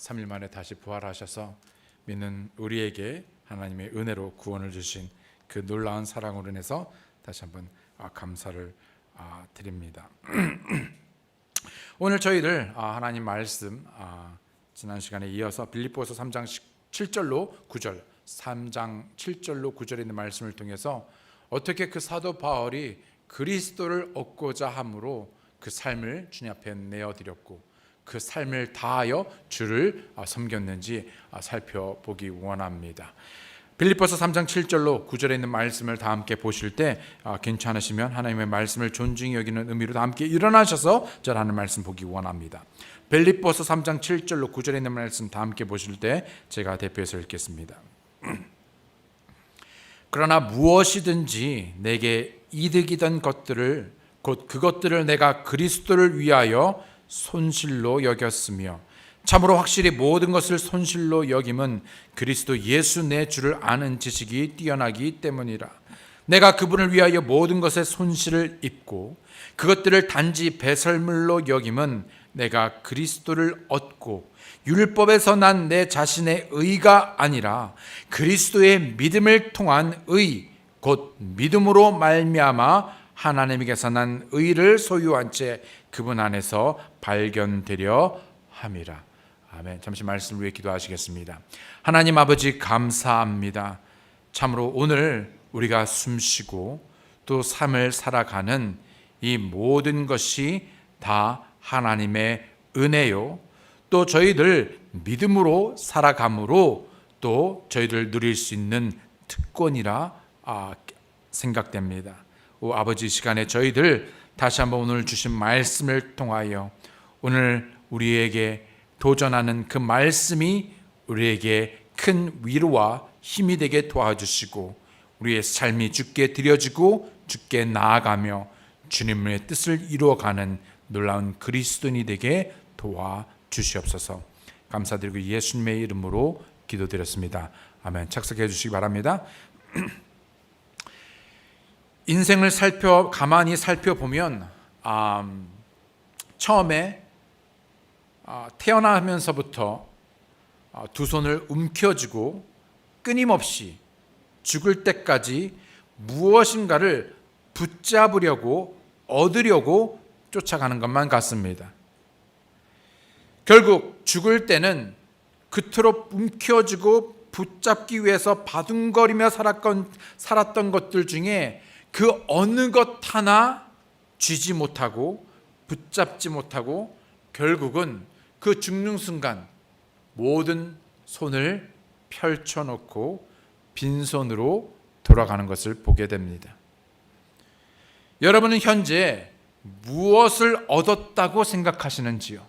3일 만에 다시 부활하셔서 믿는 우리에게 하나님의 은혜로 구원을 주신 그 놀라운 사랑으로 인해서 다시 한번 감사를 드립니다. 오늘 저희들 하나님 말씀 지난 시간에 이어서 빌립보서 3장 7절로 9절 3장 7절로 9절에 있는 말씀을 통해서 어떻게 그 사도 바울이 그리스도를 얻고자 함으로 그 삶을 주님 앞에 내어드렸고 그 삶을 다하여 주를 섬겼는지 살펴보기 원합니다. 빌립보서 3장 7절로 9절에 있는 말씀을 다 함께 보실 때 괜찮으시면 하나님의 말씀을 존중히 여기는 의미로 다 함께 일어나셔서 저를 하는 말씀 보기 원합니다. 빌립보서 3장 7절로 9절에 있는 말씀 다 함께 보실 때 제가 대표해서 읽겠습니다. 그러나 무엇이든지 내게 이득이던 것들을 곧 그것들을 내가 그리스도를 위하여 손실로 여겼으며 참으로 확실히 모든 것을 손실로 여김은 그리스도 예수 내 주를 아는 지식이 뛰어나기 때문이라. 내가 그분을 위하여 모든 것에 손실을 입고 그것들을 단지 배설물로 여김은 내가 그리스도를 얻고 율법에서 난 내 자신의 의가 아니라 그리스도의 믿음을 통한 의 곧 믿음으로 말미암아 하나님에게서 난 의를 소유한 채 그분 안에서 발견되려 함이라. 아멘. 잠시 말씀을 위해 기도하시겠습니다. 하나님 아버지 감사합니다. 참으로 오늘 우리가 숨쉬고 또 삶을 살아가는 이 모든 것이 다 하나님의 은혜요, 또 저희들 믿음으로 살아감으로 또 저희들 누릴 수 있는 특권이라 생각됩니다. 오 아버지, 시간에 저희들 다시 한번 오늘 주신 말씀을 통하여 오늘 우리에게 도전하는 그 말씀이 우리에게 큰 위로와 힘이 되게 도와주시고 우리의 삶이 주께 드려지고 주께 나아가며 주님의 뜻을 이루어가는 놀라운 그리스도인이 되게 도와주시옵소서. 감사드리고 예수님의 이름으로 기도드렸습니다. 아멘. 착석해 주시기 바랍니다. 인생을 가만히 살펴보면 처음에 태어나면서부터 두 손을 움켜쥐고 끊임없이 죽을 때까지 무엇인가를 붙잡으려고 얻으려고 쫓아가는 것만 같습니다. 결국 죽을 때는 그토록 움켜쥐고 붙잡기 위해서 바둥거리며 살았던 것들 중에 그 어느 것 하나 쥐지 못하고 붙잡지 못하고 결국은 그 죽는 순간 모든 손을 펼쳐놓고 빈손으로 돌아가는 것을 보게 됩니다. 여러분은 현재 무엇을 얻었다고 생각하시는지요?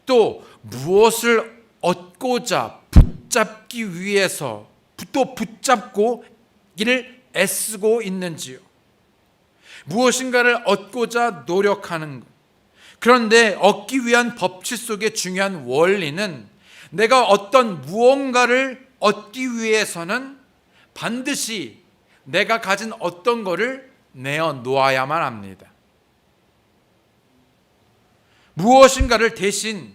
또 무엇을 얻고자 붙잡기 위해서 또 붙잡고 이를 애쓰고 있는지요? 무엇인가를 얻고자 노력하는 것. 그런데 얻기 위한 법칙 속의 중요한 원리는 내가 어떤 무언가를 얻기 위해서는 반드시 내가 가진 어떤 것을 내어놓아야만 합니다. 무엇인가를 대신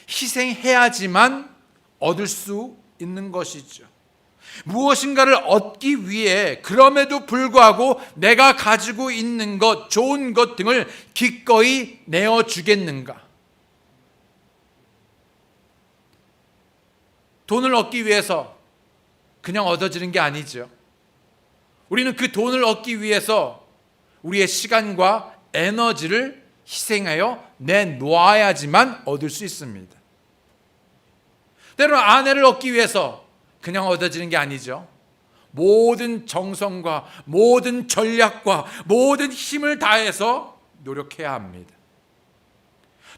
희생해야지만 얻을 수 있는 것이죠. 무엇인가를 얻기 위해 그럼에도 불구하고 내가 가지고 있는 것, 좋은 것 등을 기꺼이 내어주겠는가? 돈을 얻기 위해서 그냥 얻어지는 게 아니죠. 우리는 그 돈을 얻기 위해서 우리의 시간과 에너지를 희생하여 내놓아야지만 얻을 수 있습니다. 때로는 아내를 얻기 위해서 그냥 얻어지는 게 아니죠. 모든 정성과 모든 전략과 모든 힘을 다해서 노력해야 합니다.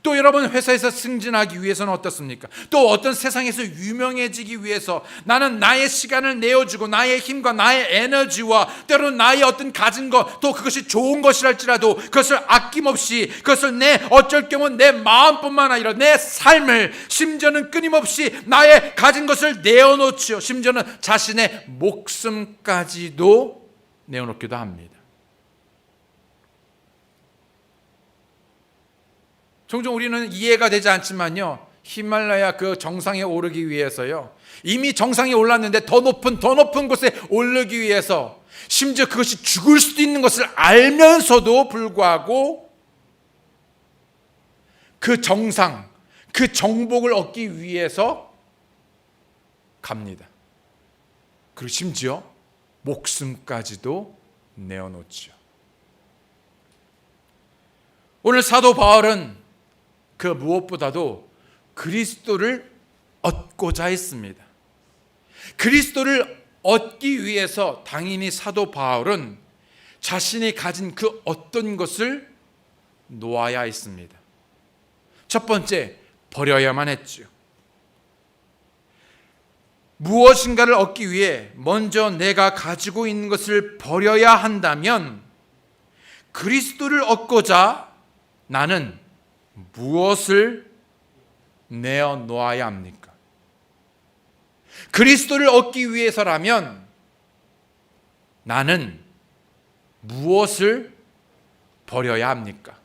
또 여러분, 회사에서 승진하기 위해서는 어떻습니까? 또 어떤 세상에서 유명해지기 위해서 나는 나의 시간을 내어주고 나의 힘과 나의 에너지와 때로는 나의 어떤 가진 것, 또 그것이 좋은 것이랄지라도 그것을 아낌없이 그것을 어쩔 경우 내 마음뿐만 아니라 내 삶을, 심지어는 끊임없이 나의 가진 것을 내어놓지요. 심지어는 자신의 목숨까지도 내어놓기도 합니다. 종종 우리는 이해가 되지 않지만요, 히말라야 그 정상에 오르기 위해서요, 이미 정상에 올랐는데 더 높은 곳에 오르기 위해서, 심지어 그것이 죽을 수도 있는 것을 알면서도 불구하고 그 정상, 그 정복을 얻기 위해서 갑니다. 그리고 심지어 목숨까지도 내어놓죠. 오늘 사도 바울은 그 무엇보다도 그리스도를 얻고자 했습니다. 그리스도를 얻기 위해서 당연히 사도 바울은 자신이 가진 그 어떤 것을 놓아야 했습니다. 첫 번째, 버려야만 했죠. 무엇인가를 얻기 위해 먼저 내가 가지고 있는 것을 버려야 한다면 그리스도를 얻고자 나는 무엇을 내어놓아야 합니까? 그리스도를 얻기 위해서라면 나는 무엇을 버려야 합니까?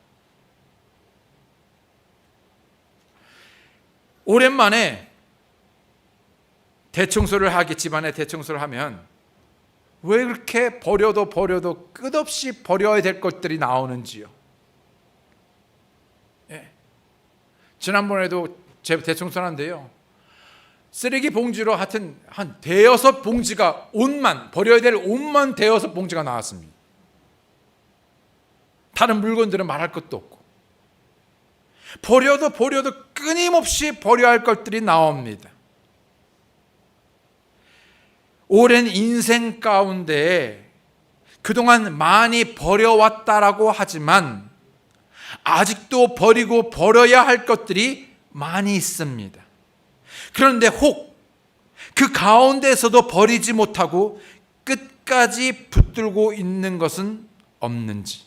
오랜만에 대청소를 하게, 집안에 대청소를 하면 왜 그렇게 버려도 끝없이 버려야 될 것들이 나오는지요. 예. 지난번에도 제 대청소를 하는데요, 쓰레기 봉지로 하여튼 한 대여섯 봉지가, 옷만 버려야 될 옷만 대여섯 봉지가 나왔습니다. 다른 물건들은 말할 것도 없고, 버려도 끊임없이 버려야 할 것들이 나옵니다. 오랜 인생 가운데 그동안 많이 버려왔다라고 하지만 아직도 버리고 버려야 할 것들이 많이 있습니다. 그런데 혹 그 가운데에서도 버리지 못하고 끝까지 붙들고 있는 것은 없는지,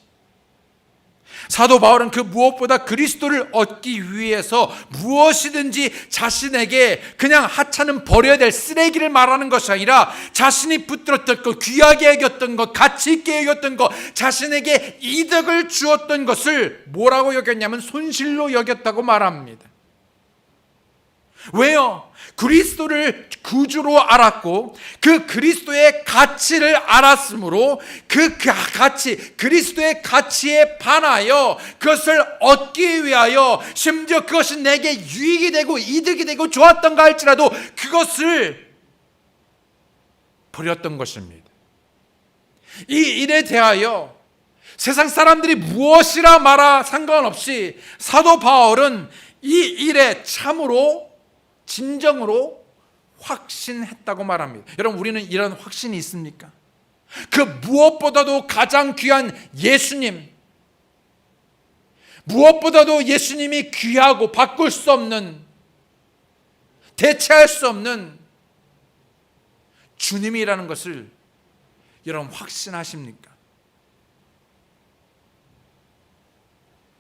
사도 바울은 그 무엇보다 그리스도를 얻기 위해서 무엇이든지 자신에게 그냥 하찮은 버려야 될 쓰레기를 말하는 것이 아니라 자신이 붙들었던 것, 귀하게 여겼던 것, 가치 있게 여겼던 것, 자신에게 이득을 주었던 것을 뭐라고 여겼냐면 손실로 여겼다고 말합니다. 왜요? 그리스도를 구주로 알았고 그 그리스도의 가치를 알았으므로 그 가치, 그리스도의 가치에 반하여 그것을 얻기 위하여, 심지어 그것이 내게 유익이 되고 이득이 되고 좋았던가 할지라도 그것을 버렸던 것입니다. 이 일에 대하여 세상 사람들이 무엇이라 말아 상관없이 사도 바울은 이 일에 참으로 진정으로 확신했다고 말합니다. 여러분, 우리는 이런 확신이 있습니까? 그 무엇보다도 가장 귀한 예수님, 무엇보다도 예수님이 귀하고 바꿀 수 없는, 대체할 수 없는 주님이라는 것을 여러분 확신하십니까?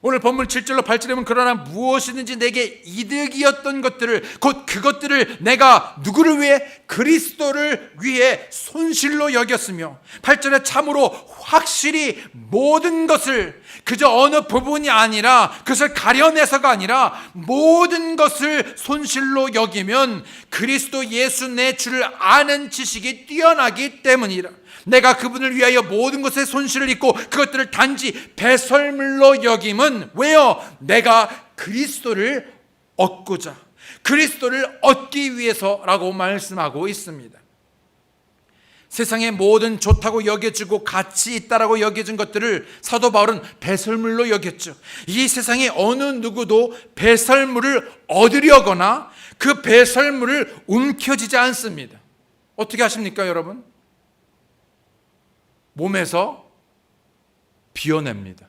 오늘 본문 7절로 8절에 보면 그러나 무엇이든지 내게 이득이었던 것들을, 곧 그것들을 내가 누구를 위해? 그리스도를 위해 손실로 여겼으며, 8절에 참으로 확실히 모든 것을, 그저 어느 부분이 아니라 그것을 가려내서가 아니라 모든 것을 손실로 여기면 그리스도 예수 내 주를 아는 지식이 뛰어나기 때문이라. 내가 그분을 위하여 모든 것에 손실을 입고 그것들을 단지 배설물로 여김은 왜요? 내가 그리스도를 얻고자, 그리스도를 얻기 위해서라고 말씀하고 있습니다. 세상의 모든 좋다고 여겨지고 가치 있다라고 여겨진 것들을 사도 바울은 배설물로 여겼죠. 이 세상에 어느 누구도 배설물을 얻으려거나 그 배설물을 움켜쥐지 않습니다. 어떻게 하십니까, 여러분? 몸에서 비워냅니다.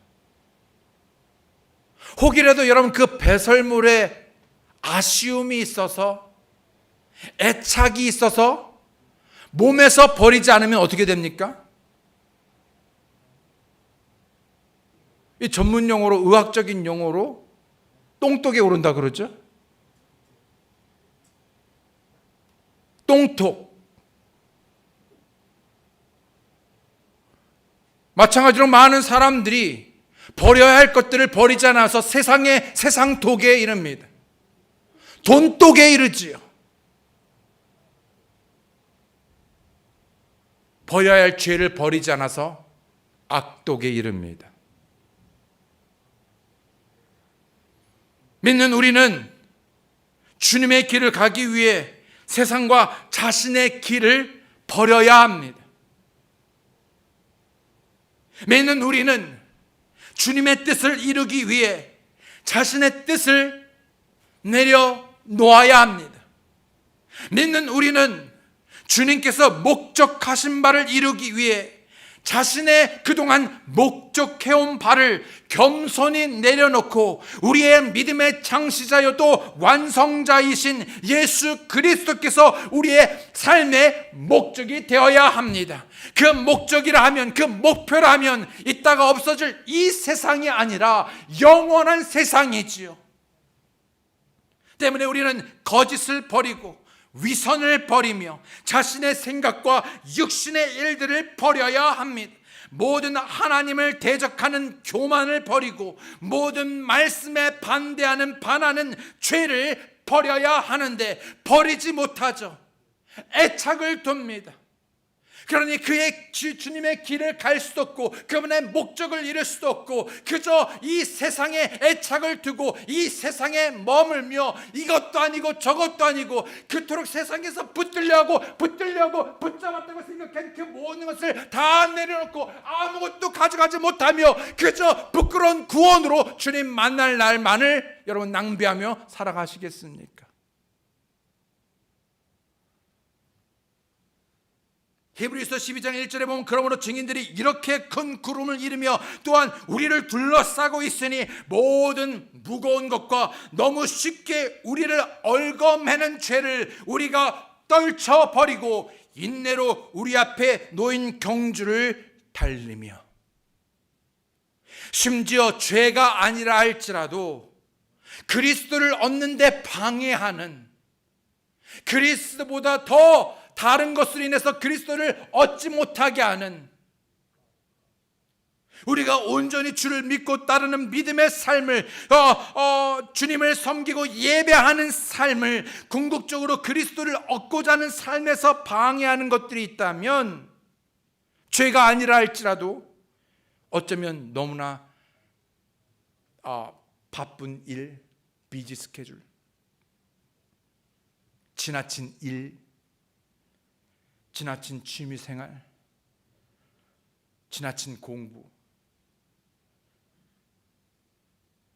혹이라도 여러분 그 배설물에 아쉬움이 있어서, 애착이 있어서 몸에서 버리지 않으면 어떻게 됩니까? 이 전문 용어로, 의학적인 용어로 똥독에 오른다 그러죠? 똥독. 마찬가지로 많은 사람들이 버려야 할 것들을 버리지 않아서 세상 독에 이릅니다. 돈독에 이르지요. 버려야 할 죄를 버리지 않아서 악독에 이릅니다. 믿는 우리는 주님의 길을 가기 위해 세상과 자신의 길을 버려야 합니다. 믿는 우리는 주님의 뜻을 이루기 위해 자신의 뜻을 내려놓아야 합니다. 믿는 우리는 주님께서 목적하신 바를 이루기 위해 자신의 그동안 목적해온 바를 겸손히 내려놓고 우리의 믿음의 창시자여도 완성자이신 예수 그리스도께서 우리의 삶의 목적이 되어야 합니다. 그 목적이라 하면, 그 목표라 하면 이따가 없어질 이 세상이 아니라 영원한 세상이지요. 때문에 우리는 거짓을 버리고 위선을 버리며 자신의 생각과 육신의 일들을 버려야 합니다. 모든 하나님을 대적하는 교만을 버리고 모든 말씀에 반하는 죄를 버려야 하는데 버리지 못하죠. 애착을 둡니다. 그러니 그의 주님의 길을 갈 수도 없고 그분의 목적을 이룰 수도 없고 그저 이 세상에 애착을 두고 이 세상에 머물며 이것도 아니고 저것도 아니고 그토록 세상에서 붙들려고 붙잡았다고 생각한 그 모든 것을 다 내려놓고 아무것도 가져가지 못하며 그저 부끄러운 구원으로 주님 만날 날만을 여러분 낭비하며 살아가시겠습니까? 히브리서 12장 1절에 보면 그러므로 증인들이 이렇게 큰 구름을 이루며 또한 우리를 둘러싸고 있으니 모든 무거운 것과 너무 쉽게 우리를 얽어매는 죄를 우리가 떨쳐버리고 인내로 우리 앞에 놓인 경주를 달리며, 심지어 죄가 아니라 할지라도 그리스도를 얻는 데 방해하는, 그리스도보다 더 다른 것으로 인해서 그리스도를 얻지 못하게 하는, 우리가 온전히 주를 믿고 따르는 믿음의 삶을 주님을 섬기고 예배하는 삶을 궁극적으로 그리스도를 얻고자 하는 삶에서 방해하는 것들이 있다면 죄가 아니라 할지라도 어쩌면 너무나 바쁜 일, 비지 스케줄, 지나친 일, 지나친 취미생활, 지나친 공부,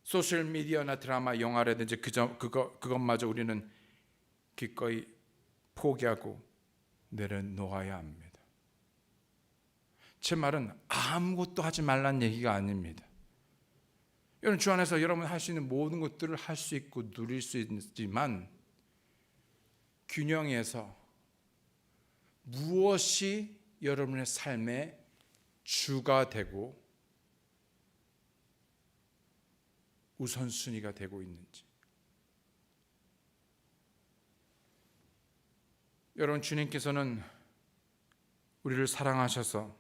소셜미디어나 드라마, 영화라든지 그것마저 우리는 기꺼이 포기하고 내려놓아야 합니다. 제 말은 아무것도 하지 말란 얘기가 아닙니다. 여러분, 주 안에서 여러분 할 수 있는 모든 것들을 할 수 있고 누릴 수 있지만 균형해서 무엇이 여러분의 삶의 주가 되고 우선순위가 되고 있는지. 여러분, 주님께서는 우리를 사랑하셔서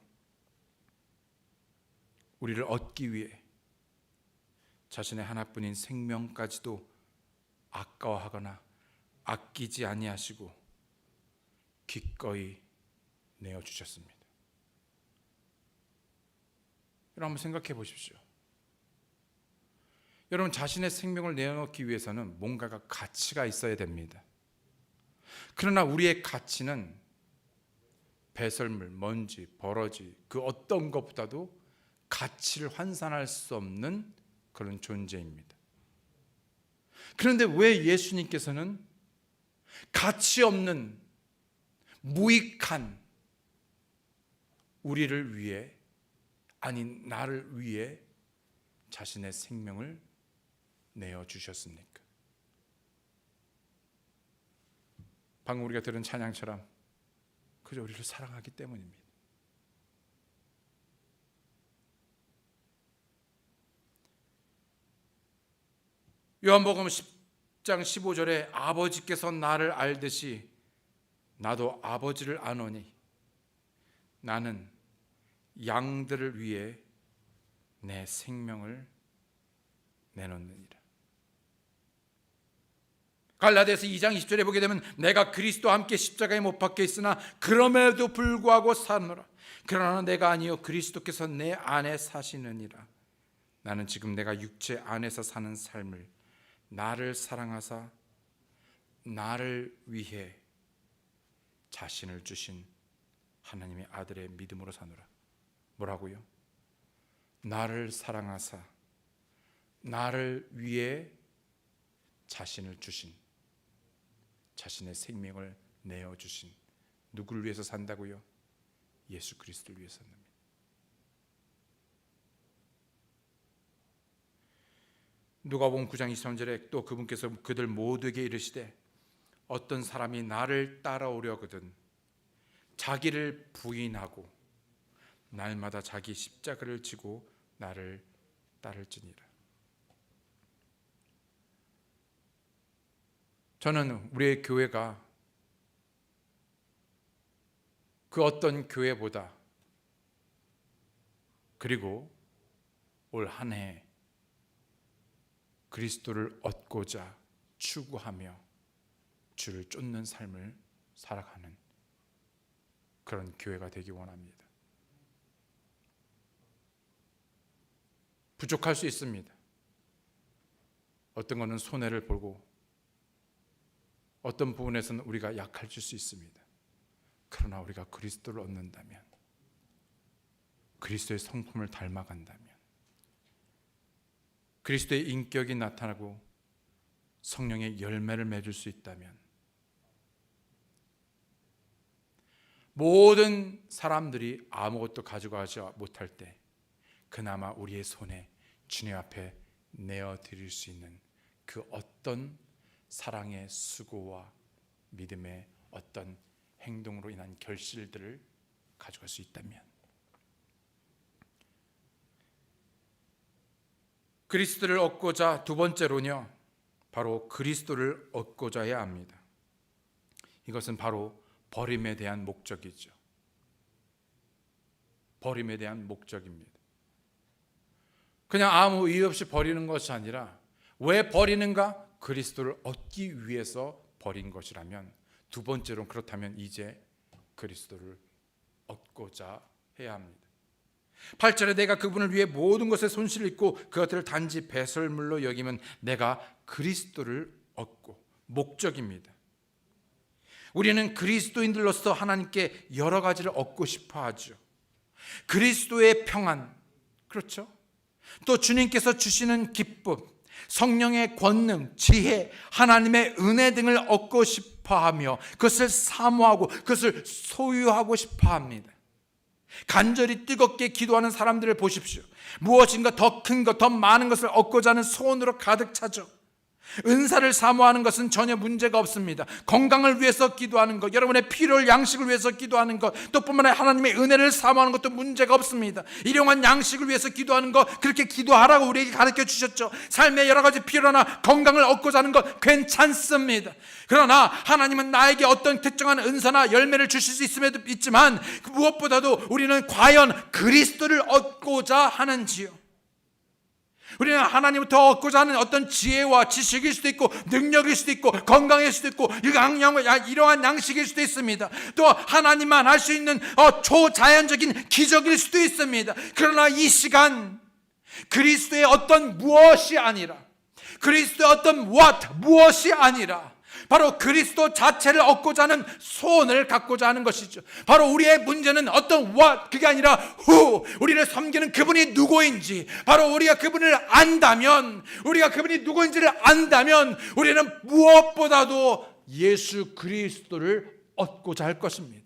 우리를 얻기 위해 자신의 하나뿐인 생명까지도 아까워하거나 아끼지 아니하시고 기꺼이 내어주셨습니다. 여러분, 한번 생각해 보십시오. 여러분, 자신의 생명을 내어놓기 위해서는 뭔가가 가치가 있어야 됩니다. 그러나 우리의 가치는 배설물, 먼지, 버러지, 그 어떤 것보다도 가치를 환산할 수 없는 그런 존재입니다. 그런데 왜 예수님께서는 가치 없는 무익한 우리를 위해, 아니 나를 위해 자신의 생명을 내어주셨습니까? 방금 우리가 들은 찬양처럼 그저 우리를 사랑하기 때문입니다. 요한복음 10장 15절에 아버지께서 나를 알듯이 나도 아버지를 아노니 나는 양들을 위해 내 생명을 내놓느니라. 갈라디아서 2장 20절에 보게 되면 내가 그리스도와 함께 십자가에 못 박혀 있으나 그럼에도 불구하고 사노라. 그러나 내가 아니요 그리스도께서 내 안에 사시느니라. 나는 지금 내가 육체 안에서 사는 삶을 나를 사랑하사 나를 위해 자신을 주신 하나님의 아들의 믿음으로 사노라. 뭐라고요? 나를 사랑하사 나를 위해 자신을 주신, 자신의 생명을 내어주신, 누구를 위해서 산다고요? 예수 그리스도를 위해서 산답니다. 누가복음 9장 23절에 또 그분께서 그들 모두에게 이르시되 어떤 사람이 나를 따라오려거든 자기를 부인하고 날마다 자기 십자가를 지고 나를 따를지니라. 저는 우리의 교회가 그 어떤 교회보다, 그리고 올 한 해 그리스도를 얻고자 추구하며 주를 쫓는 삶을 살아가는 그런 교회가 되기 원합니다. 부족할 수 있습니다. 어떤 것은 손해를 보고 어떤 부분에서는 우리가 약해질 수 있습니다. 그러나 우리가 그리스도를 얻는다면, 그리스도의 성품을 닮아간다면, 그리스도의 인격이 나타나고 성령의 열매를 맺을 수 있다면 모든 사람들이 아무것도 가져가지 못할 때 그나마 우리의 손에 주님 앞에 내어드릴 수 있는 그 어떤 사랑의 수고와 믿음의 어떤 행동으로 인한 결실들을 가져갈 수 있다면, 그리스도를 얻고자 두 번째로는요, 바로 그리스도를 얻고자 해야 합니다. 이것은 바로 버림에 대한 목적이죠. 버림에 대한 목적입니다. 그냥 아무 이유 없이 버리는 것이 아니라 왜 버리는가? 그리스도를 얻기 위해서 버린 것이라면, 두 번째로 그렇다면 이제 그리스도를 얻고자 해야 합니다. 8절에 내가 그분을 위해 모든 것에 손실을 입고 그것들을 단지 배설물로 여기면 내가 그리스도를 얻고, 목적입니다. 우리는 그리스도인들로서 하나님께 여러 가지를 얻고 싶어 하죠. 그리스도의 평안, 그렇죠? 또 주님께서 주시는 기쁨, 성령의 권능, 지혜, 하나님의 은혜 등을 얻고 싶어하며 그것을 사모하고 그것을 소유하고 싶어합니다. 간절히 뜨겁게 기도하는 사람들을 보십시오. 무엇인가 더 큰 것, 더 많은 것을 얻고자 하는 소원으로 가득 차죠. 은사를 사모하는 것은 전혀 문제가 없습니다. 건강을 위해서 기도하는 것, 여러분의 필요를 양식을 위해서 기도하는 것, 또 뿐만 아니라 하나님의 은혜를 사모하는 것도 문제가 없습니다. 일용한 양식을 위해서 기도하는 것, 그렇게 기도하라고 우리에게 가르쳐 주셨죠. 삶의 여러 가지 필요나 건강을 얻고자 하는 것 괜찮습니다. 그러나 하나님은 나에게 어떤 특정한 은사나 열매를 주실 수 있음에도 있지만 무엇보다도 우리는 과연 그리스도를 얻고자 하는지요. 우리는 하나님부터 얻고자 하는 어떤 지혜와 지식일 수도 있고 능력일 수도 있고 건강일 수도 있고 이러한 양식일 수도 있습니다. 또 하나님만 할 수 있는 초자연적인 기적일 수도 있습니다. 그러나 이 시간 그리스도의 어떤 무엇이 아니라, 그리스도의 어떤 무엇이 아니라 바로 그리스도 자체를 얻고자 하는 소원을 갖고자 하는 것이죠. 바로 우리의 문제는 어떤 그게 아니라 우리를 섬기는 그분이 누구인지, 바로 우리가 그분을 안다면, 우리가 그분이 누구인지를 안다면 우리는 무엇보다도 예수 그리스도를 얻고자 할 것입니다.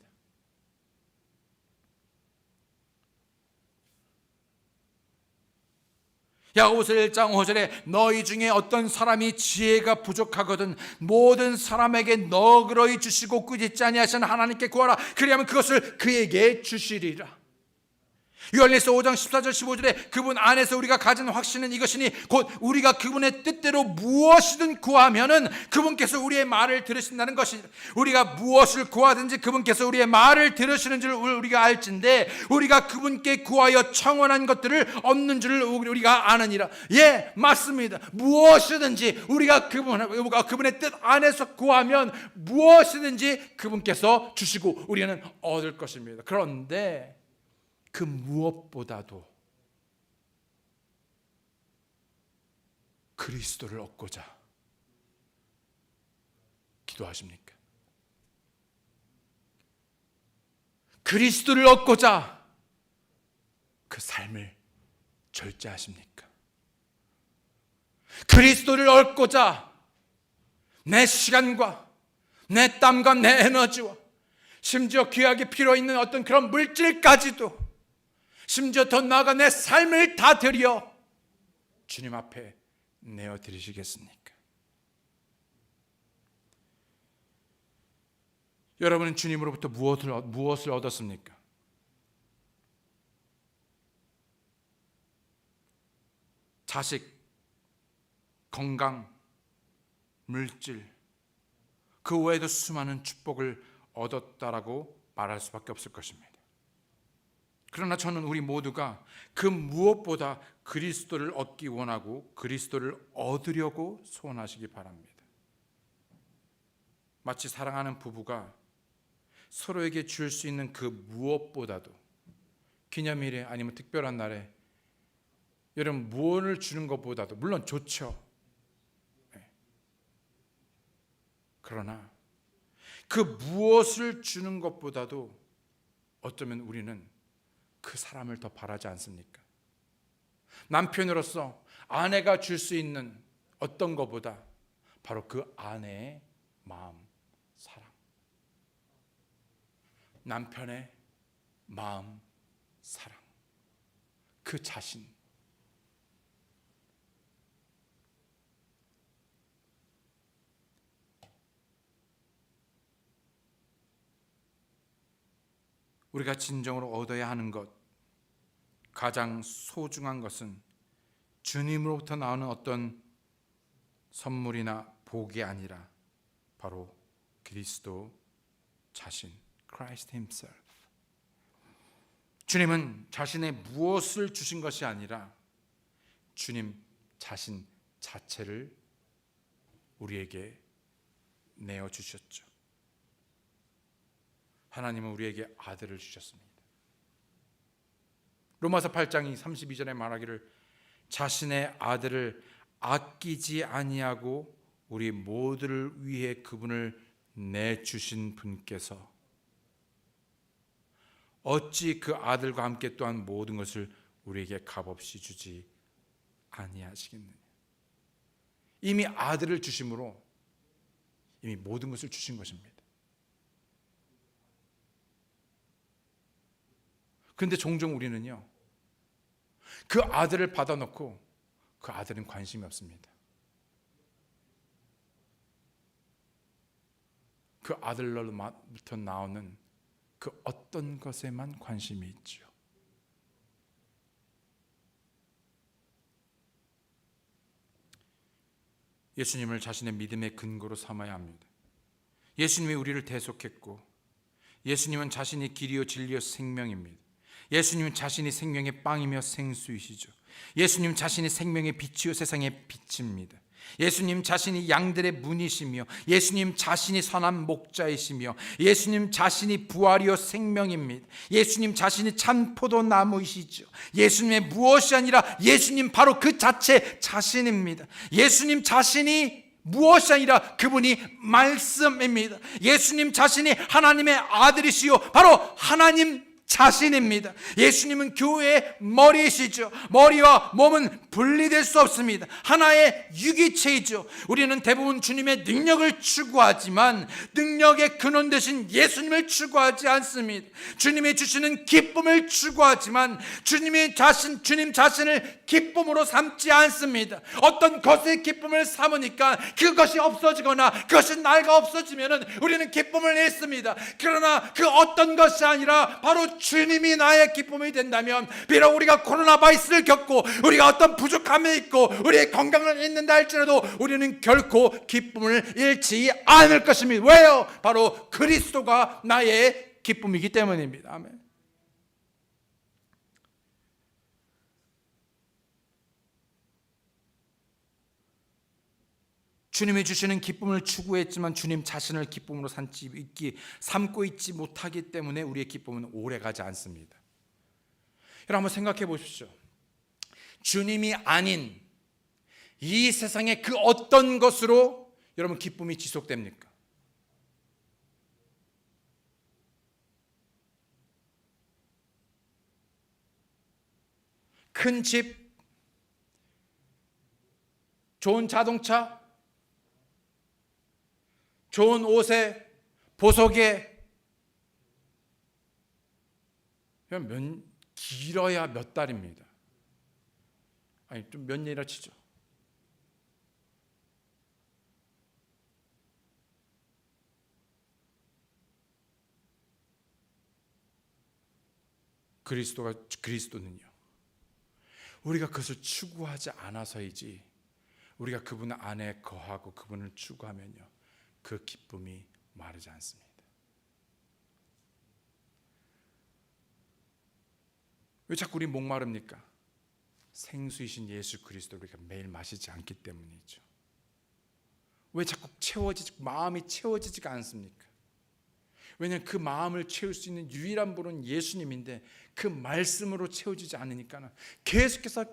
야고보서 1장 5절에 너희 중에 어떤 사람이 지혜가 부족하거든 모든 사람에게 너그러이 주시고 꾸짖지 아니하시는 하나님께 구하라. 그리하면 그것을 그에게 주시리라. 요한일서 5장 14절 15절에 그분 안에서 우리가 가진 확신은 이것이니 곧 우리가 그분의 뜻대로 무엇이든 구하면은 그분께서 우리의 말을 들으신다는 것이니, 우리가 무엇을 구하든지 그분께서 우리의 말을 들으시는 줄 우리가 알진대 우리가 그분께 구하여 청원한 것들을 얻는 줄 우리가 아느니라. 예, 맞습니다. 무엇이든지 우리가 그분의 뜻 안에서 구하면 무엇이든지 그분께서 주시고 우리는 얻을 것입니다. 그런데 그 무엇보다도 그리스도를 얻고자 기도하십니까? 그리스도를 얻고자 그 삶을 절제하십니까? 그리스도를 얻고자 내 시간과 내 땀과 내 에너지와 심지어 귀하게 필요 있는 어떤 그런 물질까지도, 심지어 더 나아가 내 삶을 다 드려 주님 앞에 내어드리시겠습니까? 여러분은 주님으로부터 무엇을 얻었습니까? 자식, 건강, 물질, 그 외에도 수많은 축복을 얻었다라고 말할 수밖에 없을 것입니다. 그러나 저는 우리 모두가 그 무엇보다 그리스도를 얻기 원하고 그리스도를 얻으려고 소원하시기 바랍니다. 마치 사랑하는 부부가 서로에게 줄 수 있는 그 무엇보다도 기념일에 아니면 특별한 날에 여러분 무언을 주는 것보다도 물론 좋죠. 그러나 그 무엇을 주는 것보다도 어쩌면 우리는 그 사람을 더 바라지 않습니까? 남편으로서 아내가 줄 수 있는 어떤 것보다 바로 그 아내의 마음, 사랑, 남편의 마음, 사랑, 그 자신, 우리가 진정으로 얻어야 하는 것, 가장 소중한 것은 주님으로부터 나오는 어떤 선물이나 복이 아니라 바로 그리스도 자신, Christ Himself. 주님은 자신의 무엇을 주신 것이 아니라 주님 자신 자체를 우리에게 내어주셨죠. 하나님은 우리에게 아들을 주셨습니다. 로마서 8장이 32절에 말하기를 자신의 아들을 아끼지 아니하고 우리 모두를 위해 그분을 내주신 분께서 어찌 그 아들과 함께 또한 모든 것을 우리에게 값없이 주지 아니하시겠느냐. 이미 아들을 주심으로 이미 모든 것을 주신 것입니다. 그런데 종종 우리는요, 그 아들을 받아놓고 그 아들은 관심이 없습니다. 그 아들로부터 나오는 그 어떤 것에만 관심이 있죠. 예수님을 자신의 믿음의 근거로 삼아야 합니다. 예수님이 우리를 대속했고 예수님은 자신이 길이요 진리요 생명입니다. 예수님은 자신이 생명의 빵이며 생수이시죠. 예수님 자신이 생명의 빛이요 세상의 빛입니다. 예수님 자신이 양들의 문이시며 예수님 자신이 선한 목자이시며 예수님 자신이 부활이요 생명입니다. 예수님 자신이 참 포도나무이시죠. 예수님의 무엇이 아니라 예수님 바로 그 자체 자신입니다. 예수님 자신이 무엇이 아니라 그분이 말씀입니다. 예수님 자신이 하나님의 아들이시요 바로 하나님 자신입니다. 예수님은 교회의 머리이시죠. 머리와 몸은 분리될 수 없습니다. 하나의 유기체이죠. 우리는 대부분 주님의 능력을 추구하지만 능력의 근원 되신 예수님을 추구하지 않습니다. 주님이 주시는 기쁨을 추구하지만 주님 자신을 기쁨으로 삼지 않습니다. 어떤 것의 기쁨을 삼으니까 그것이 없어지거나 그것이 나이가 없어지면 우리는 기쁨을 잃습니다. 그러나 그 어떤 것이 아니라 바로 오직 주님이 나의 기쁨이 된다면, 비록 우리가 코로나 바이러스를 겪고 우리가 어떤 부족함이 있고 우리의 건강을 잃는다 할지라도 우리는 결코 기쁨을 잃지 않을 것입니다. 왜요? 바로 그리스도가 나의 기쁨이기 때문입니다. 아멘. 주님이 주시는 기쁨을 추구했지만 주님 자신을 기쁨으로 삼고 있지 못하기 때문에 우리의 기쁨은 오래가지 않습니다. 여러분 한번 생각해 보십시오. 주님이 아닌 이 세상의 그 어떤 것으로 여러분 기쁨이 지속됩니까? 큰 집, 좋은 자동차, 좋은 옷에, 보석에, 길어야 몇 달입니다. 아니 좀 몇 년이라 치죠. 그리스도는요, 우리가 그것을 추구하지 않아서이지, 우리가 그분 안에 거하고 그분을 추구하면요 그 기쁨이 마르지 않습니다. 왜 자꾸 우리 목마릅니까? 생수이신 예수 그리스도를 우리가 매일 마시지 않기 때문이죠. 왜 자꾸 마음이 채워지지가 않습니까? 왜냐하면 그 마음을 채울 수 있는 유일한 분은 예수님인데 그 말씀으로 채워지지 않으니까 계속해서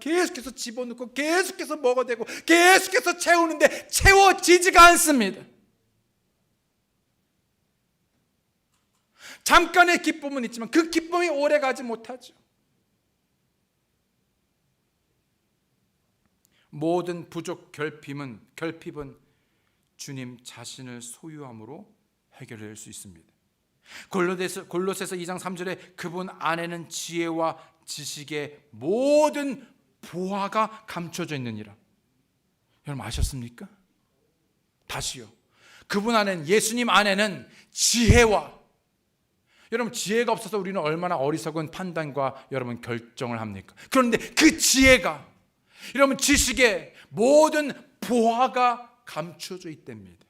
집어넣고 계속해서 먹어대고 계속해서 채우는데 채워지지가 않습니다. 잠깐의 기쁨은 있지만 그 기쁨이 오래가지 못하죠. 모든 부족 결핍은 주님 자신을 소유함으로 해결될 수 있습니다. 골로새서 2장 3절에 그분 안에는 지혜와 지식의 모든 보화가 감춰져 있느니라. 여러분 아셨습니까? 다시요. 그분 안에는, 예수님 안에는 지혜와, 여러분 지혜가 없어서 우리는 얼마나 어리석은 판단과 여러분 결정을 합니까? 그런데 그 지혜가, 여러분 지식의 모든 보화가 감춰져 있답니다.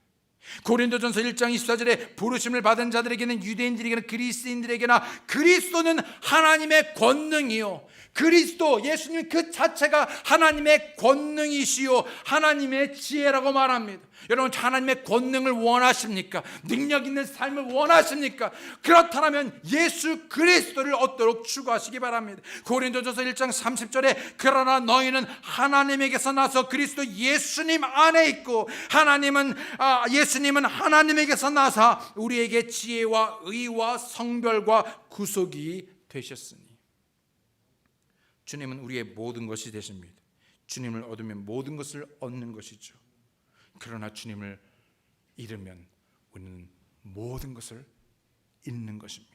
고린도전서 1장 24절에 부르심을 받은 자들에게는, 유대인들에게나 그리스인들에게나 그리스도는 하나님의 권능이요, 그리스도 예수님 그 자체가 하나님의 권능이시요 하나님의 지혜라고 말합니다. 여러분 하나님의 권능을 원하십니까? 능력 있는 삶을 원하십니까? 그렇다면 예수 그리스도를 얻도록 추구하시기 바랍니다. 고린도전서 1장 30절에 그러나 너희는 하나님에게서 나서 그리스도 예수님 안에 있고 예수님은 하나님에게서 나사 우리에게 지혜와 의와 성별과 구속이 되셨으니. 주님은 우리의 모든 것이 되십니다. 주님을 얻으면 모든 것을 얻는 것이죠. 그러나 주님을 잃으면 우리는 모든 것을 잃는 것입니다.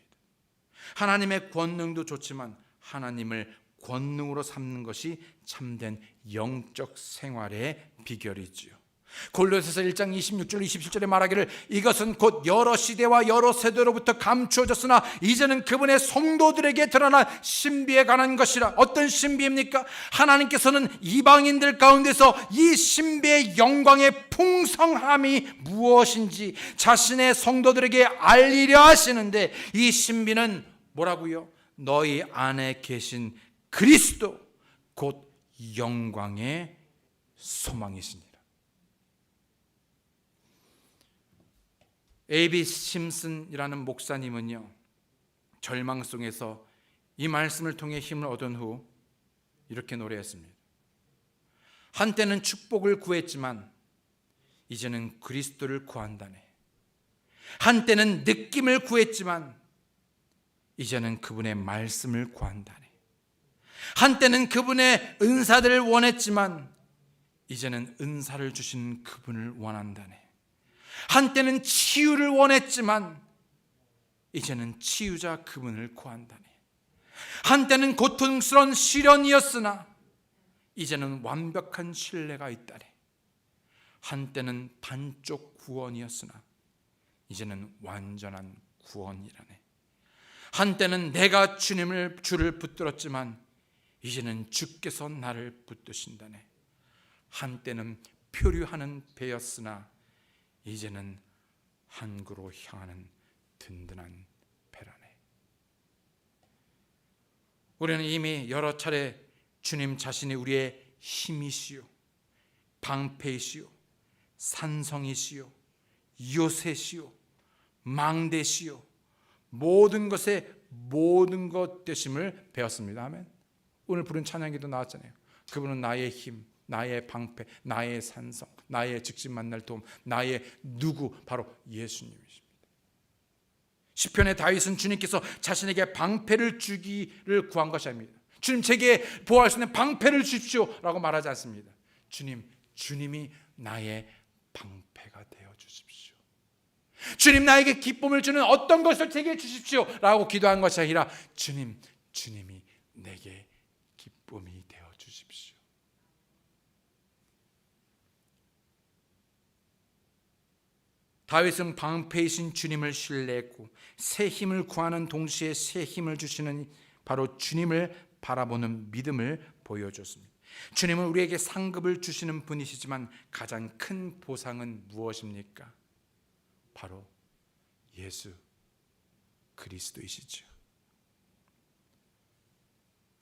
하나님의 권능도 좋지만 하나님을 권능으로 삼는 것이 참된 영적 생활의 비결이지요. 골로새서 1장 26절 27절에 말하기를 이것은 곧 여러 시대와 여러 세대로부터 감추어졌으나 이제는 그분의 성도들에게 드러난 신비에 관한 것이라. 어떤 신비입니까? 하나님께서는 이방인들 가운데서 이 신비의 영광의 풍성함이 무엇인지 자신의 성도들에게 알리려 하시는데, 이 신비는 뭐라고요? 너희 안에 계신 그리스도 곧 영광의 소망이시니라. A.B. 심슨이라는 목사님은요, 절망 속에서 이 말씀을 통해 힘을 얻은 후 이렇게 노래했습니다. 한때는 축복을 구했지만 이제는 그리스도를 구한다네. 한때는 느낌을 구했지만 이제는 그분의 말씀을 구한다네. 한때는 그분의 은사들을 원했지만 이제는 은사를 주신 그분을 원한다네. 한때는 치유를 원했지만 이제는 치유자 그분을 구한다네. 한때는 고통스러운 시련이었으나 이제는 완벽한 신뢰가 있다네. 한때는 반쪽 구원이었으나 이제는 완전한 구원이라네. 한때는 내가 주를 붙들었지만 이제는 주께서 나를 붙드신다네. 한때는 표류하는 배였으나 이제는 항구로 향하는 든든한 배라네. 우리는 이미 여러 차례 주님 자신이 우리의 힘이시요, 방패이시요, 산성이시요, 요새시요, 망대시요, 모든 것의 모든 것 되심을 배웠습니다. 아멘. 오늘 부른 찬양기도 나왔잖아요. 그분은 나의 힘, 나의 방패, 나의 산성, 나의 직접 만날 도움, 나의 누구, 바로 예수님이십니다. 시편의 다윗은 주님께서 자신에게 방패를 주기를 구한 것이 아닙니다. 주님, 제게 보호할 수 있는 방패를 주십시오 라고 말하지 않습니다. 주님이 나의 방패가 되어 주십시오. 주님, 나에게 기쁨을 주는 어떤 것을 제게 주십시오 라고 기도한 것이 아니라 주님이 내게 기쁨이 되어 주십시오. 다윗은 방패이신 주님을 신뢰했고 새 힘을 구하는 동시에 새 힘을 주시는 바로 주님을 바라보는 믿음을 보여줬습니다. 주님은 우리에게 상급을 주시는 분이시지만 가장 큰 보상은 무엇입니까? 바로 예수 그리스도이시죠.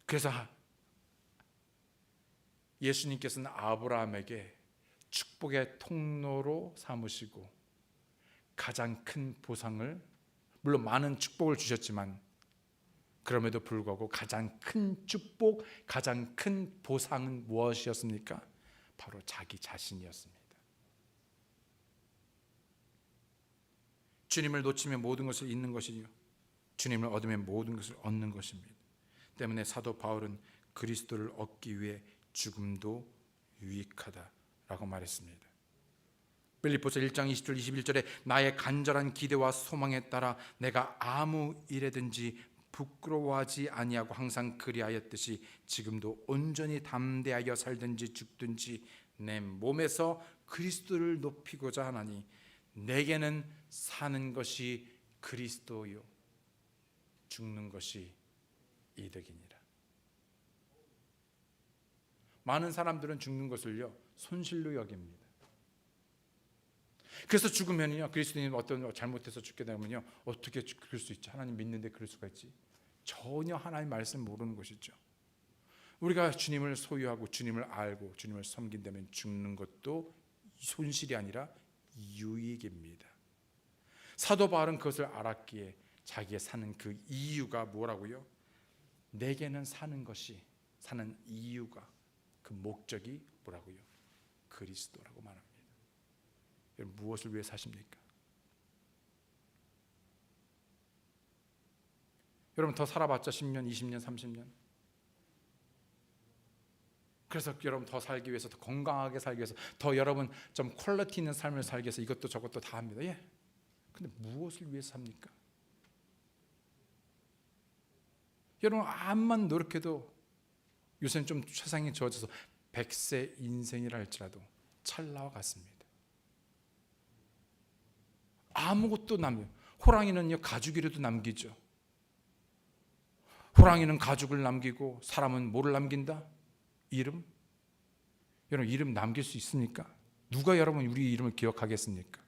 그래서 예수님께서는 아브라함에게 축복의 통로로 삼으시고 가장 큰 보상을, 물론 많은 축복을 주셨지만 그럼에도 불구하고 가장 큰 축복, 가장 큰 보상은 무엇이었습니까? 바로 자기 자신이었습니다. 주님을 놓치면 모든 것을 잃는 것이요, 주님을 얻으면 모든 것을 얻는 것입니다. 때문에 사도 바울은 그리스도를 얻기 위해 죽음도 유익하다라고 말했습니다. 빌립보서 1장 20절 21절에 나의 간절한 기대와 소망에 따라 내가 아무 일에든지 부끄러워하지 아니하고 항상 그리하였듯이 지금도 온전히 담대하여 살든지 죽든지 내 몸에서 그리스도를 높이고자 하나니 내게는 사는 것이 그리스도요 죽는 것이 이득이니라. 많은 사람들은 죽는 것을요 손실로 여깁니다. 그래서 죽으면요, 그리스도님 어떤 잘못해서 죽게 되면요, 어떻게 그럴 수 있지? 하나님 믿는데 그럴 수가 있지? 전혀 하나님 말씀 모르는 것이죠. 우리가 주님을 소유하고 주님을 알고 주님을 섬긴다면 죽는 것도 손실이 아니라 유익입니다. 사도 바울은 그것을 알았기에 자기의 사는 그 이유가 뭐라고요? 내게는 사는 이유가, 그 목적이 뭐라고요? 그리스도라고 말합니다. 여러분, 무엇을 위해 사십니까? 여러분, 더 살아봤자 10년, 20년, 30년. 그래서 여러분 더 살기 위해서, 더 건강하게 살기 위해서, 더 여러분 좀 퀄리티 있는 삶을 살기 위해서 이것도 저것도 다 합니다. 예. 근데 무엇을 위해서 삽니까? 여러분, 암만 노력해도 요새는 좀 세상이 좋아져서 100세 인생이라 할지라도 찰나와 같습니다. 아무것도 남겨요. 호랑이는요 가죽이라도 남기죠. 호랑이는 가죽을 남기고 사람은 뭐를 남긴다? 이름? 여러분, 이름 남길 수 있습니까? 누가 여러분 우리 이름을 기억하겠습니까?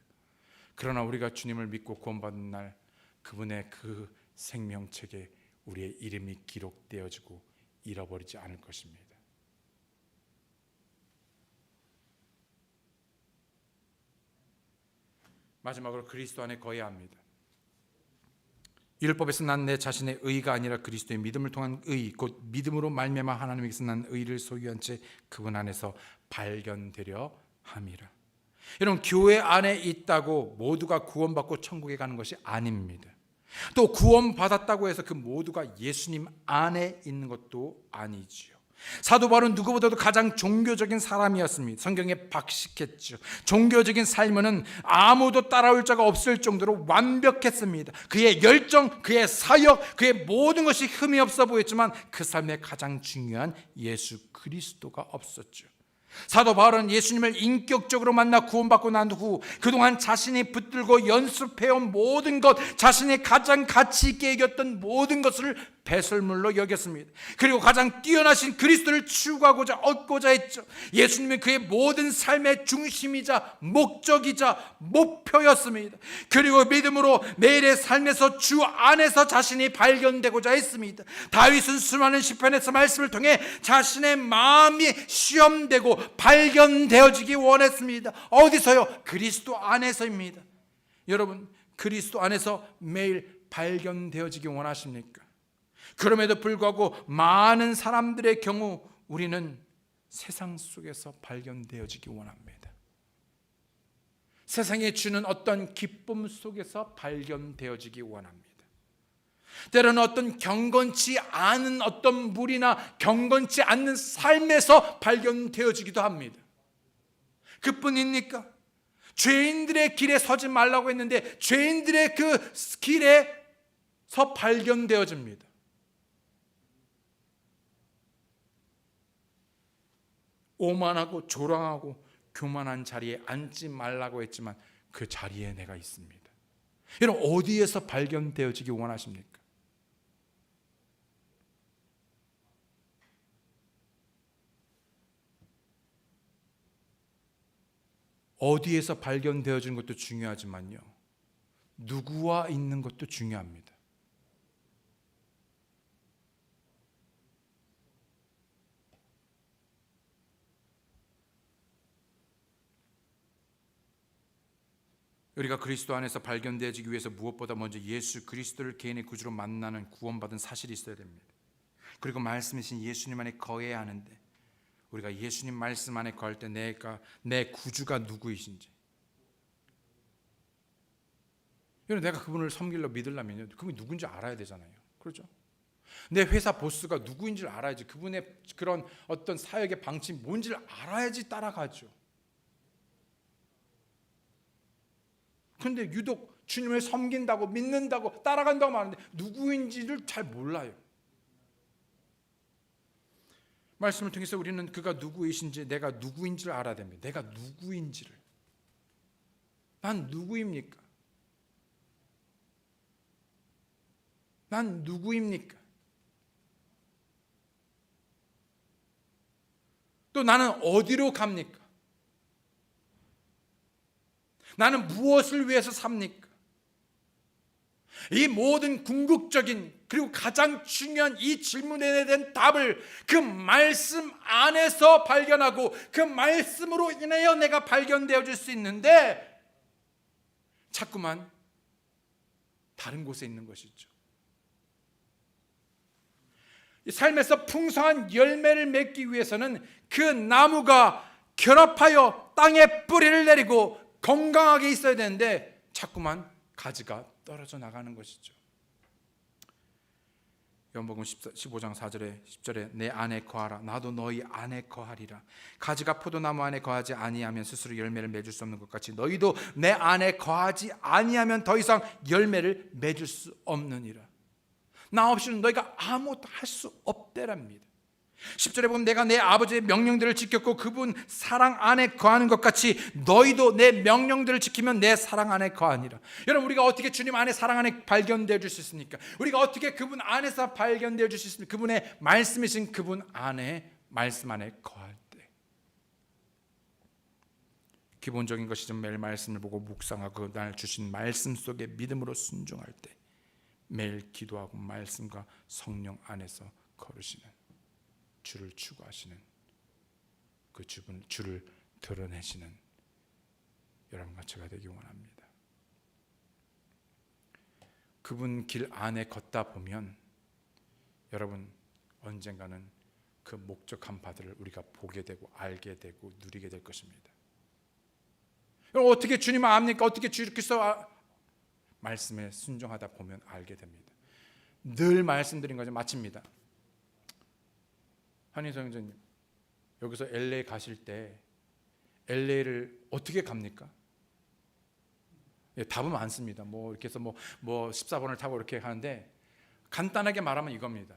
그러나 우리가 주님을 믿고 구원받는 날 그분의 그 생명책에 우리의 이름이 기록되어지고 잃어버리지 않을 것입니다. 마지막으로 그리스도 안에 거해야 합니다. 율법에서 난 내 자신의 의가 아니라 그리스도의 믿음을 통한 의, 곧 믿음으로 말미암아 하나님에게서 난 의를 소유한 채 그분 안에서 발견되려 함이라. 여러분, 교회 안에 있다고 모두가 구원받고 천국에 가는 것이 아닙니다. 또 구원받았다고 해서 그 모두가 예수님 안에 있는 것도 아니지요. 사도 바울은 누구보다도 가장 종교적인 사람이었습니다. 성경에 박식했죠. 종교적인 삶은 아무도 따라올 자가 없을 정도로 완벽했습니다. 그의 열정, 그의 사역, 그의 모든 것이 흠이 없어 보였지만 그 삶에 가장 중요한 예수 그리스도가 없었죠. 사도 바울은 예수님을 인격적으로 만나 구원받고 난 후 그동안 자신이 붙들고 연습해온 모든 것, 자신이 가장 가치 있게 여겼던 모든 것을 배설물로 여겼습니다. 그리고 가장 뛰어나신 그리스도를 추구하고자 얻고자 했죠. 예수님은 그의 모든 삶의 중심이자 목적이자 목표였습니다. 그리고 믿음으로 매일의 삶에서 주 안에서 자신이 발견되고자 했습니다. 다윗은 수많은 시편에서 말씀을 통해 자신의 마음이 시험되고 발견되어지기 원했습니다. 어디서요? 그리스도 안에서입니다. 여러분, 그리스도 안에서 매일 발견되어지기 원하십니까? 그럼에도 불구하고 많은 사람들의 경우 우리는 세상 속에서 발견되어지기 원합니다. 세상에 주는 어떤 기쁨 속에서 발견되어지기 원합니다. 때로는 어떤 경건치 않은 어떤 물이나 경건치 않는 삶에서 발견되어지기도 합니다. 그뿐입니까? 죄인들의 길에 서지 말라고 했는데 죄인들의 그 길에서 발견되어집니다. 오만하고 조랑하고 교만한 자리에 앉지 말라고 했지만 그 자리에 내가 있습니다. 여러분, 어디에서 발견되어지기 원하십니까? 어디에서 발견되어지는 것도 중요하지만요, 누구와 있는 것도 중요합니다. 우리가 그리스도 안에서 발견되어지기 위해서 무엇보다 먼저 예수 그리스도를 개인의 구주로 만나는 구원받은 사실이 있어야 됩니다. 그리고 말씀이신 예수님 안에 거해야 하는데, 우리가 예수님 말씀 안에 거할 때 내 구주가 누구이신지, 내가 그분을 섬기려 믿으려면 그분이 누군지 알아야 되잖아요. 그렇죠? 내 회사 보스가 누구인지를 알아야지, 그분의 그런 어떤 사역의 방침이 뭔지를 알아야지 따라가죠. 그런데 유독 주님을 섬긴다고 믿는다고 따라간다고 말하는데 누구인지를 잘 몰라요. 말씀을 통해서 우리는 그가 누구이신지, 내가 누구인지를 알아야 됩니다. 내가 누구인지를. 난 누구입니까? 난 누구입니까? 또 나는 어디로 갑니까? 나는 무엇을 위해서 삽니까? 이 모든 궁극적인 그리고 가장 중요한 이 질문에 대한 답을 그 말씀 안에서 발견하고 그 말씀으로 인하여 내가 발견되어질 수 있는데 자꾸만 다른 곳에 있는 것이죠. 이 삶에서 풍성한 열매를 맺기 위해서는 그 나무가 결합하여 땅에 뿌리를 내리고 건강하게 있어야 되는데 자꾸만 가지가 떨어져 나가는 것이죠. 요한복음 15장 4절에 10절에 내 안에 거하라 나도 너희 안에 거하리라. 가지가 포도나무 안에 거하지 아니하면 스스로 열매를 맺을 수 없는 것 같이 너희도 내 안에 거하지 아니하면 더 이상 열매를 맺을 수 없느니라. 나 없이는 너희가 아무것도 할 수 없대랍니다. 10절에 보면 내가 내 아버지의 명령들을 지켰고 그분 사랑 안에 거하는 것 같이 너희도 내 명령들을 지키면 내 사랑 안에 거하니라. 여러분, 우리가 어떻게 주님 안에 사랑 안에 발견되어 줄 수 있습니까? 우리가 어떻게 그분 안에서 발견되어 줄 수 있습니까? 그분의 말씀이신 그분 안에, 말씀 안에 거할 때. 기본적인 것이죠. 매일 말씀을 보고 묵상하고 날 주신 말씀 속에 믿음으로 순종할 때, 매일 기도하고 말씀과 성령 안에서 걸으시는, 주를 추구하시는, 그 주를 드러내시는 여러분과 제가 되기 원합니다. 그분 길 안에 걷다 보면 여러분 언젠가는 그 목적한 바들을 우리가 보게 되고 알게 되고 누리게 될 것입니다. 여러분, 어떻게 주님을 압니까? 어떻게 주께서 말씀에 순종하다 보면 알게 됩니다. 늘 말씀드린 거죠. 마칩니다. 한인성 형제님, 여기서 LA 가실 때 LA를 어떻게 갑니까? 예, 답은 많습니다. 이렇게 해서 14번을 타고 이렇게 하는데 간단하게 말하면 이겁니다.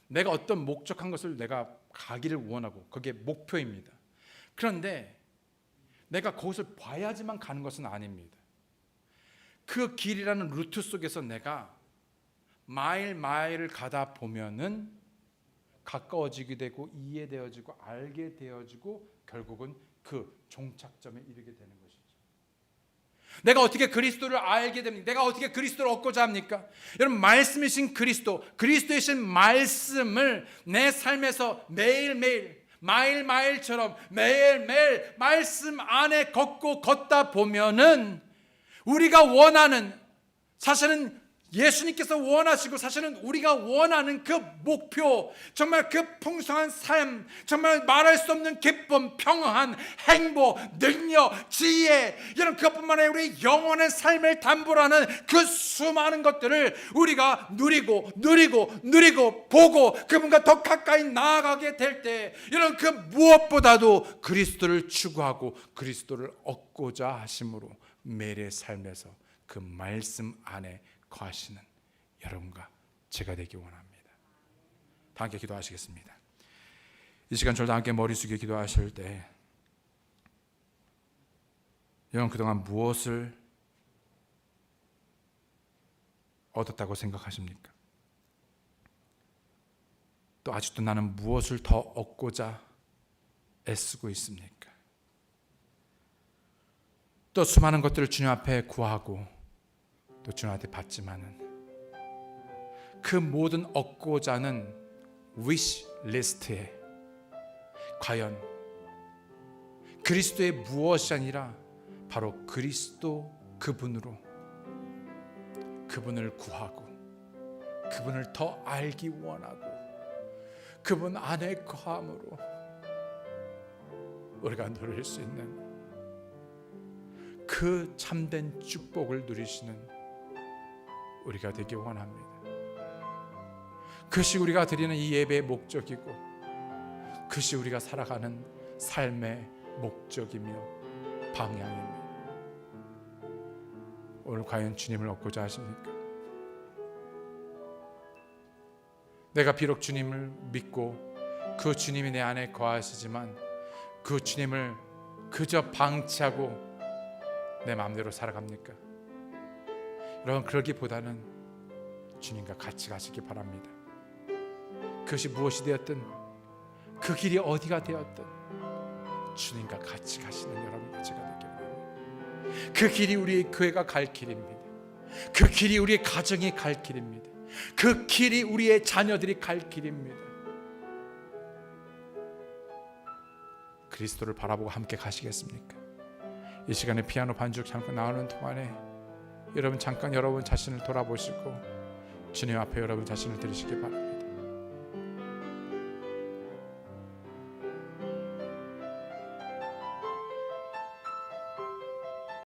내가 어떤 목적한 것을 내가 가기를 원하고 그게 목표입니다. 그런데 내가 그것을 봐야지만 가는 것은 아닙니다. 그 길이라는 루트 속에서 내가 마일을 가다 보면은 가까워지게 되고 이해되어지고 알게 되어지고 결국은 그 종착점에 이르게 되는 것이죠. 내가 어떻게 그리스도를 알게 됩니까? 내가 어떻게 그리스도를 얻고자 합니까? 여러분, 말씀이신 그리스도이신 말씀을 내 삶에서 매일매일 마일처럼 매일매일 말씀 안에 걷다 보면은 우리가 원하는, 사실은 예수님께서 원하시고 사실은 우리가 원하는 그 목표, 정말 그 풍성한 삶, 정말 말할 수 없는 기쁨, 평안, 행복, 능력, 지혜, 이런 그것뿐만 아니라 우리 영원한 삶을 담보로 하는 그 수많은 것들을 우리가 누리고 보고 그분과 더 가까이 나아가게 될 때, 이런 그 무엇보다도 그리스도를 추구하고 그리스도를 얻고자 하심으로 매일의 삶에서 그 말씀 안에 거하시는 여러분과 제가 되기 원합니다. 다 함께 기도하시겠습니다. 이 시간 저도 함께 머리 숙여 기도하실 때, 여러분 그동안 무엇을 얻었다고 생각하십니까? 또 아직도 나는 무엇을 더 얻고자 애쓰고 있습니까? 또 수많은 것들을 주님 앞에 구하고 또 주님한테 받지만은 그 모든 얻고자 하는 wish 리스트에 과연 그리스도의 무엇이 아니라 바로 그리스도 그분으로, 그분을 구하고 그분을 더 알기 원하고 그분 안에 거함으로 우리가 누릴 수 있는 그 참된 축복을 누리시는 우리가 되기 원합니다. 그것이 우리가 드리는 이 예배의 목적이고 그것이 우리가 살아가는 삶의 목적이며 방향입니다. 오늘 과연 주님을 얻고자 하십니까? 내가 비록 주님을 믿고 그 주님이 내 안에 거하시지만 그 주님을 그저 방치하고 내 마음대로 살아갑니까? 여러분, 그러기보다는 주님과 같이 가시기 바랍니다. 그것이 무엇이 되었든 그 길이 어디가 되었든 주님과 같이 가시는 여러분과 제가 되기 바랍니다. 그 길이 우리의 교회가 갈 길입니다. 그 길이 우리의 가정이 갈 길입니다. 그 길이 우리의 자녀들이 갈 길입니다. 그리스도를 바라보고 함께 가시겠습니까? 이 시간에 피아노 반주 잠깐 나오는 동안에 여러분 잠깐 여러분 자신을 돌아보시고 주님 앞에 여러분 자신을 드리시기 바랍니다.